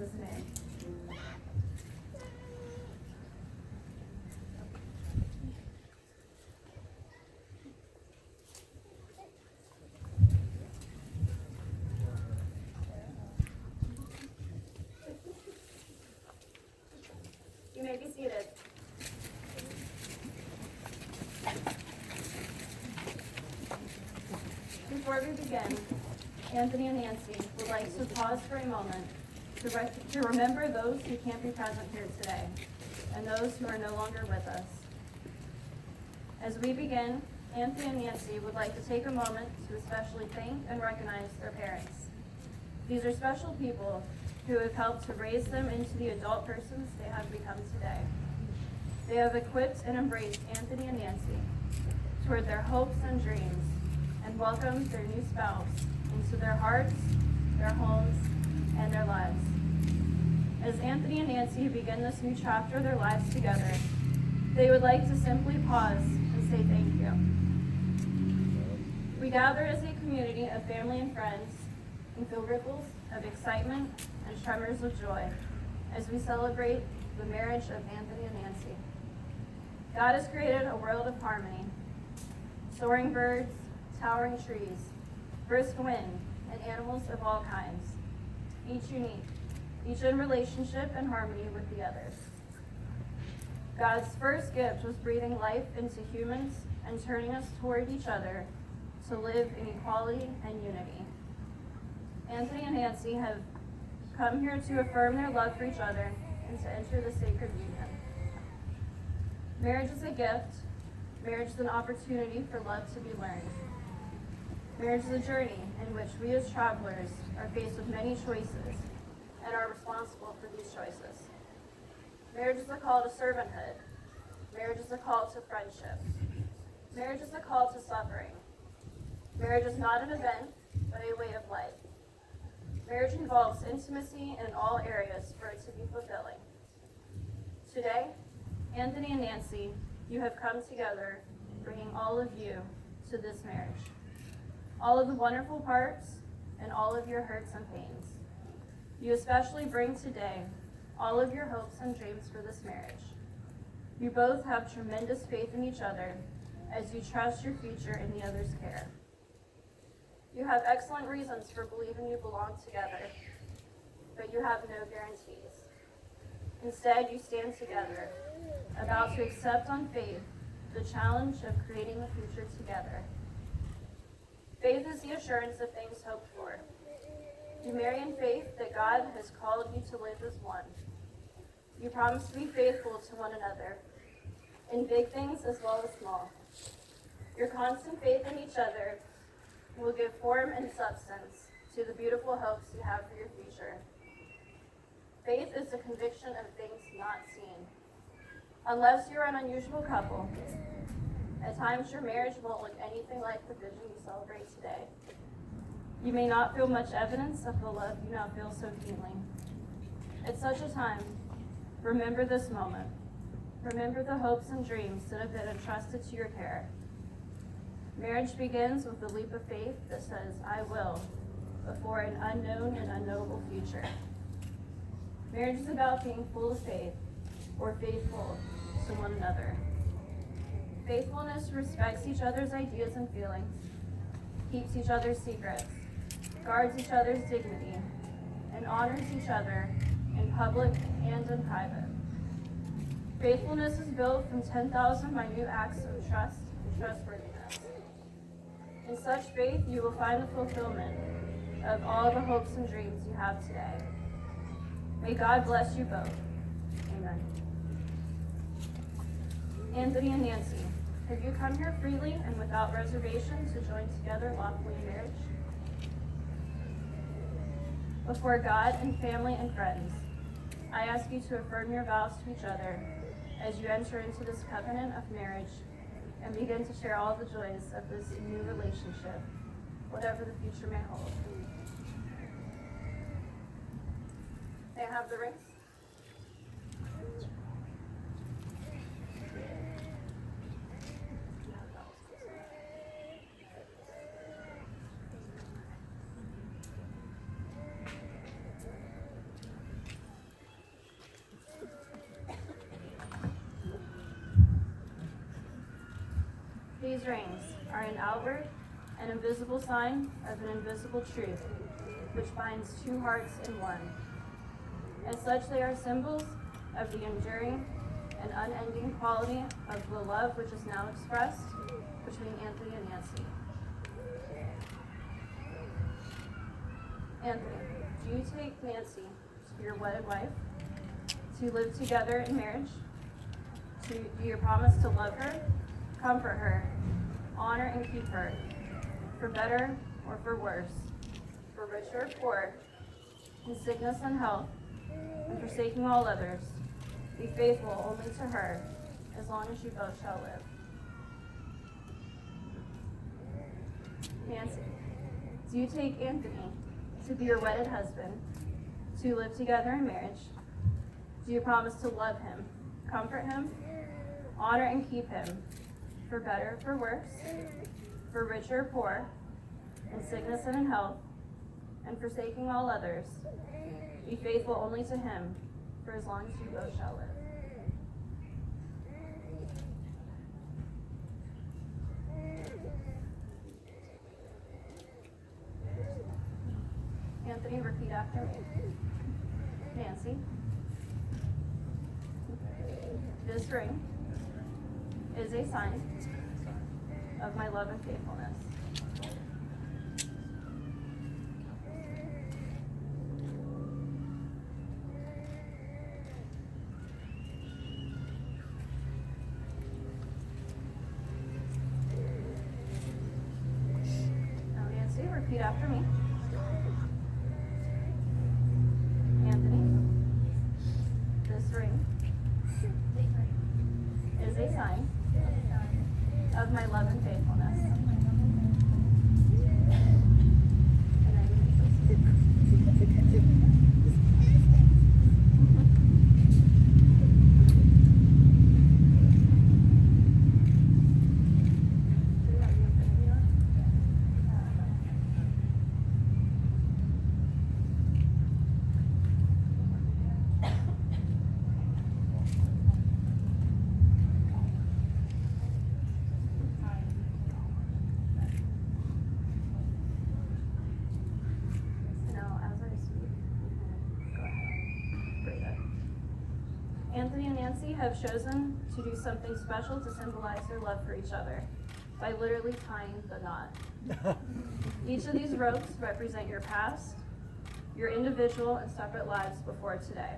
Jesus' name. You may be seated. Before we begin, Anthony and Nancy would like to pause for a moment to remember those who can't be present here today and those who are no longer with us. As we begin, Anthony and Nancy would like to take a moment to especially thank and recognize their parents. These are special people who have helped to raise them into the adult persons they have become today. They have equipped and embraced Anthony and Nancy toward their hopes and dreams and welcomed their new spouse into their hearts, their homes, and their lives. As Anthony and Nancy begin this new chapter of their lives together, they would like to simply pause and say thank you. We gather as a community of family and friends and feel ripples of excitement and tremors of joy as we celebrate the marriage of Anthony and Nancy. God has created a world of harmony, soaring birds, towering trees, brisk wind, and animals of all kinds, each unique, each in relationship and harmony with the others. God's first gift was breathing life into humans and turning us toward each other to live in equality and unity. Anthony and Nancy have come here to affirm their love for each other and to enter the sacred union. Marriage is a gift. Marriage is an opportunity for love to be learned. Marriage is a journey in which we as travelers are faced with many choices and are responsible for these choices. Marriage is a call to servanthood. Marriage is a call to friendship. Marriage is a call to suffering. Marriage is not an event, but a way of life. Marriage involves intimacy in all areas for it to be fulfilling. Today, Anthony and Nancy, you have come together, bringing all of you to this marriage. All of the wonderful parts and all of your hurts and pains. You especially bring today all of your hopes and dreams for this marriage. You both have tremendous faith in each other as you trust your future in the other's care. You have excellent reasons for believing you belong together, but you have no guarantees. Instead, you stand together, about to accept on faith the challenge of creating a future together. Faith is the assurance of things hoped for. You marry in faith that God has called you to live as one. You promise to be faithful to one another, in big things as well as small. Your constant faith in each other will give form and substance to the beautiful hopes you have for your future. Faith is the conviction of things not seen. Unless you're an unusual couple, at times your marriage won't look anything like the vision you celebrate today. You may not feel much evidence of the love you now feel so keenly. At such a time, remember this moment. Remember the hopes and dreams that have been entrusted to your care. Marriage begins with the leap of faith that says, I will, before an unknown and unknowable future. Marriage is about being full of faith, or faithful to one another. Faithfulness respects each other's ideas and feelings, keeps each other's secrets, guards each other's dignity, and honors each other in public and in private. Faithfulness is built from 10,000 minute acts of trust and trustworthiness. In such faith, you will find the fulfillment of all the hopes and dreams you have today. May God bless you both. Amen. Anthony and Nancy, have you come here freely and without reservation to join together lawfully in marriage? Before God and family and friends, I ask you to affirm your vows to each other as you enter into this covenant of marriage and begin to share all the joys of this new relationship, whatever the future may hold. May I have the rings? These rings are an outward and invisible sign of an invisible truth, which binds two hearts in one. As such, they are symbols of the enduring and unending quality of the love which is now expressed between Anthony and Nancy. Anthony, do you take Nancy to be your wedded wife, to live together in marriage? Do you promise to love her, comfort her, honor and keep her, for better or for worse, for richer or poor, in sickness and health, and forsaking all others, be faithful only to her, as long as you both shall live? Nancy, do you take Anthony to be your wedded husband, to live together in marriage? Do you promise to love him, comfort him, honor and keep him, for better or for worse, for richer or poor, in sickness and in health, and forsaking all others, be faithful only to him, for as long as you both shall live? Anthony, repeat after me. Nancy, this ring is a sign of my love and faithfulness. Now, Nancy, repeat after me. Anthony, this ring is a sign of my love and faithfulness. Anthony and Nancy have chosen to do something special to symbolize their love for each other by literally tying the knot. Each of these ropes represent your past, your individual and separate lives before today.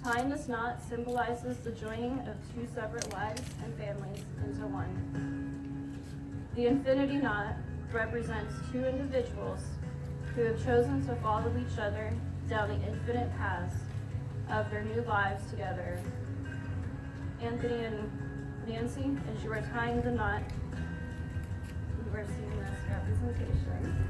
Tying this knot symbolizes the joining of two separate lives and families into one. The infinity knot represents two individuals who have chosen to follow each other down the infinite paths of their new lives together. Anthony and Nancy, as you are tying the knot, you are seeing this representation.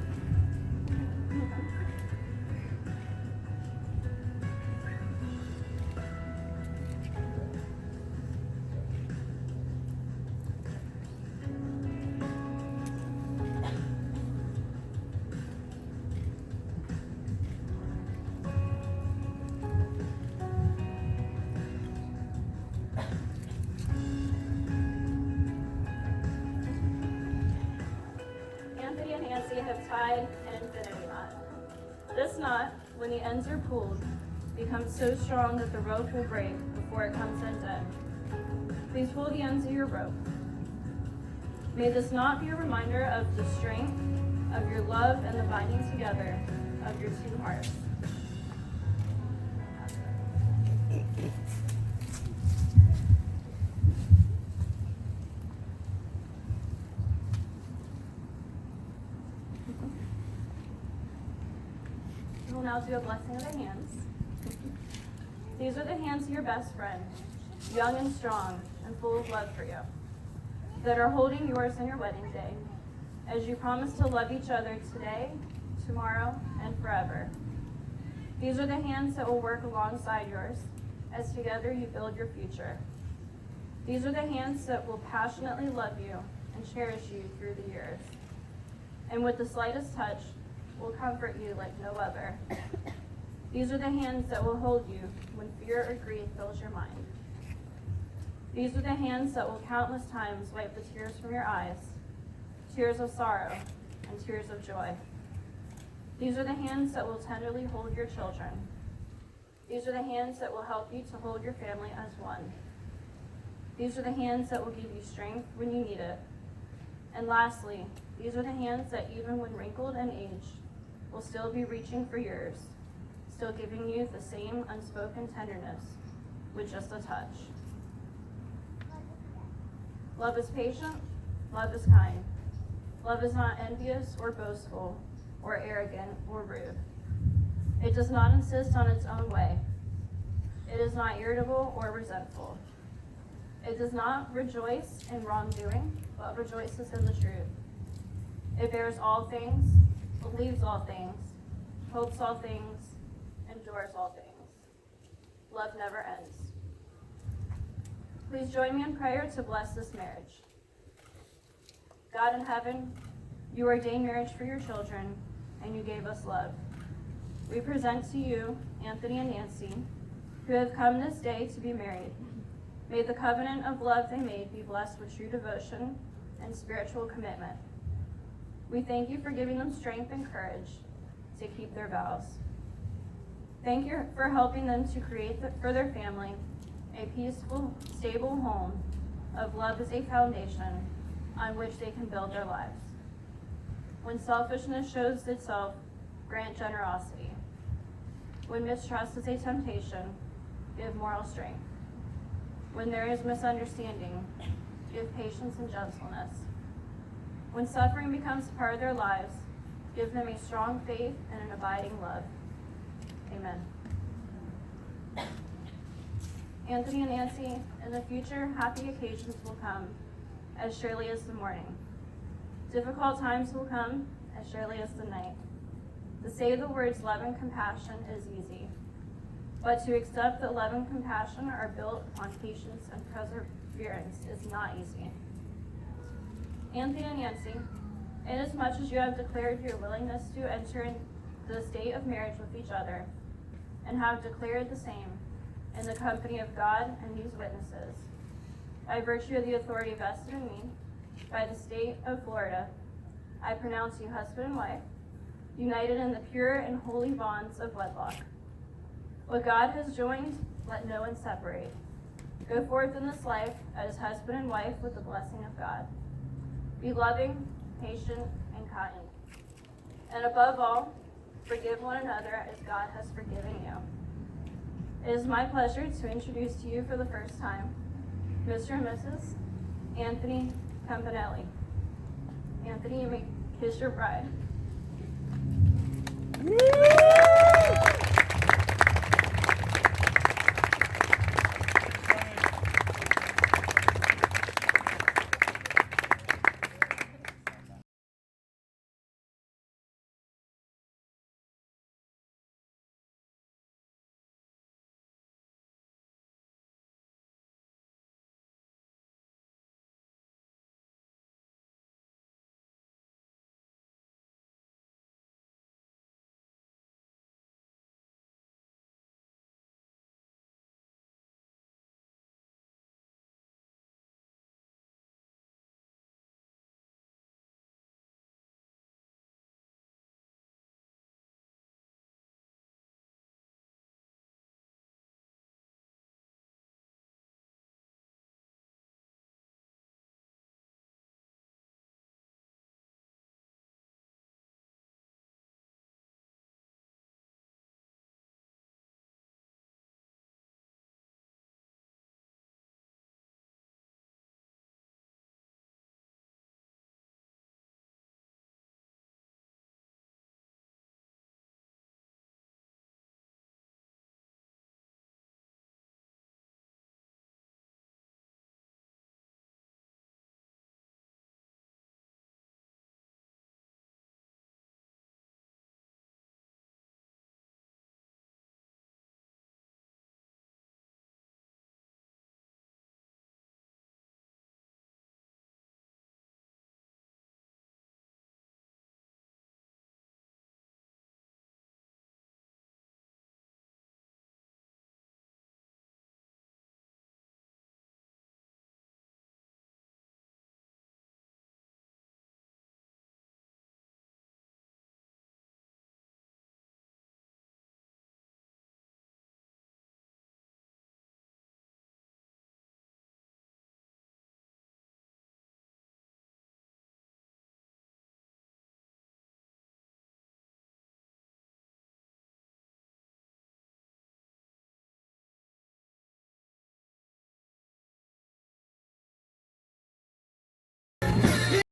Anthony and Nancy have tied an infinity knot. This knot, when the ends are pulled, becomes so strong that the rope will break before it comes undone. Please pull the ends of your rope. May this knot be a reminder of the strength of your love and the binding together of your two hearts. We'll now do a blessing of the hands. These are the hands of your best friend, young and strong and full of love for you, that are holding yours on your wedding day, as you promise to love each other today, tomorrow, and forever. These are the hands that will work alongside yours, as together you build your future. These are the hands that will passionately love you and cherish you through the years, and with the slightest touch, will comfort you like no other. These are the hands that will hold you when fear or grief fills your mind. These are the hands that will countless times wipe the tears from your eyes, tears of sorrow and tears of joy. These are the hands that will tenderly hold your children. These are the hands that will help you to hold your family as one. These are the hands that will give you strength when you need it. And lastly, these are the hands that even when wrinkled and aged, will still be reaching for yours, still giving you the same unspoken tenderness with just a touch. Love is patient, love is kind. Love is not envious or boastful or arrogant or rude. It does not insist on its own way. It is not irritable or resentful. It does not rejoice in wrongdoing, but rejoices in the truth. It bears all things, believes all things, hopes all things, endures all things. Love never ends. Please join me in prayer to bless this marriage. God in heaven, you ordained marriage for your children, and you gave us love. We present to you Anthony and Nancy, who have come this day to be married. May the covenant of love they made be blessed with true devotion and spiritual commitment. We thank you for giving them strength and courage to keep their vows. Thank you for helping them to create for their family a peaceful, stable home of love as a foundation on which they can build their lives. When selfishness shows itself, grant generosity. When mistrust is a temptation, give moral strength. When there is misunderstanding, give patience and gentleness. When suffering becomes part of their lives, give them a strong faith and an abiding love. Amen. Anthony and Nancy, in the future, happy occasions will come as surely as the morning. Difficult times will come as surely as the night. To say the words love and compassion is easy, but to accept that love and compassion are built upon patience and perseverance is not easy. Anthony and Nancy, inasmuch as you have declared your willingness to enter into the state of marriage with each other, and have declared the same in the company of God and these witnesses, by virtue of the authority vested in me by the state of Florida, I pronounce you husband and wife, united in the pure and holy bonds of wedlock. What God has joined, let no one separate. Go forth in this life as husband and wife with the blessing of God. Be loving, patient, and kind. And above all, forgive one another as God has forgiven you. It is my pleasure to introduce to you for the first time, Mr. and Mrs. Anthony Campanelli. Anthony, you may kiss your bride.